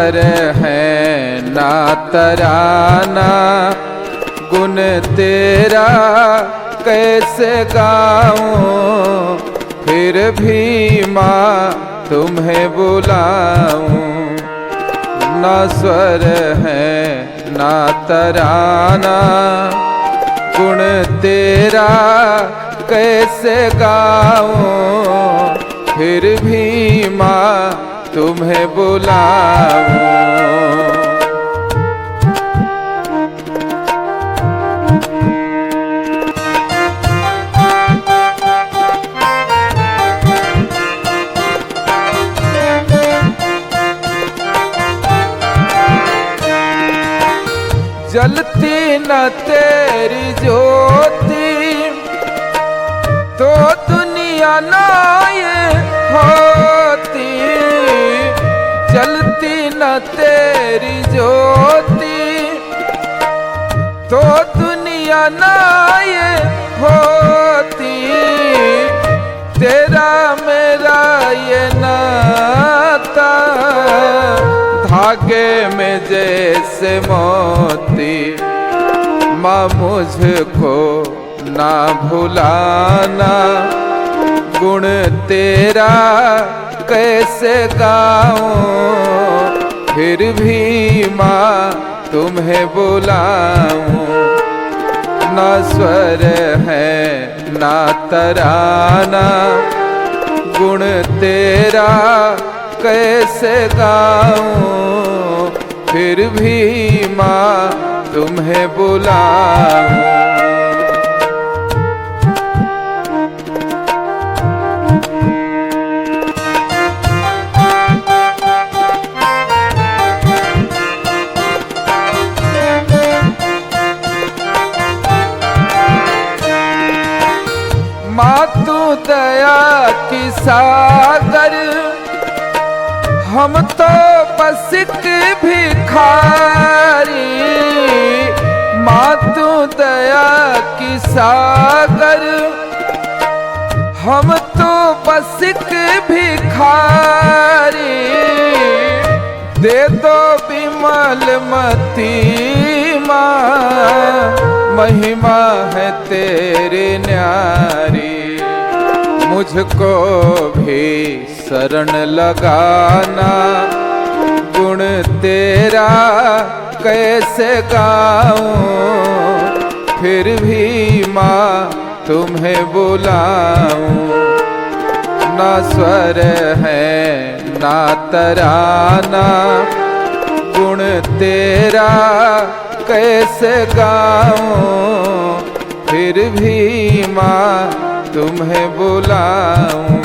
स्वर है ना तराना, गुण तेरा कैसे गाऊं, फिर भी माँ तुम्हें बुलाऊं। ना स्वर है ना तराना, गुण तेरा कैसे गाऊं, फिर भी माँ तुम्हें बुलाऊं। जलती न तेरी ज्योति तो दुनिया ना ये होती, जलती न तेरी ज्योति तो दुनिया ना ये होती। तेरा मेरा ये नाता धागे में जैसे मोती, माँ मुझको ना भुलाना, गुण तेरा कैसे गाऊं, फिर भी माँ तुम्हें बुलाऊं। ना स्वर है ना तराना, गुण तेरा कैसे गाऊं, फिर भी माँ तुम्हें बुलाऊं। माँ तू दया की सागर, हम तो बस एक भिखारी। माँ तू दया की सागर, हम तो बस एक भिखारी। दे दो विमल मती माँ, महिमा है तेरी न्यारी। मुझको भी शरण लगाना, गुण तेरा कैसे गाऊं, फिर भी माँ तुम्हें बुलाऊं। ना स्वर है ना तराना, गुण तेरा कैसे गाऊं, फिर भी माँ तुम्हें बुलाऊं।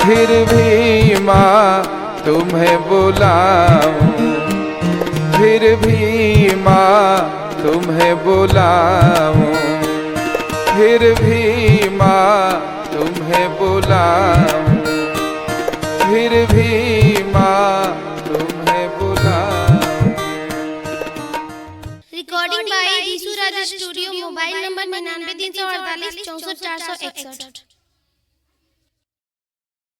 फिर भी माँ तुम्हें बुलाऊं, फिर भी माँ तुम्हें बुलाऊं, फिर भी माँ तुम्हें बुलाऊं, फिर भी माँ तुम्हें बुलाऊं। Recording by Ishu Raja studio. Mobile number 99 348 64 461।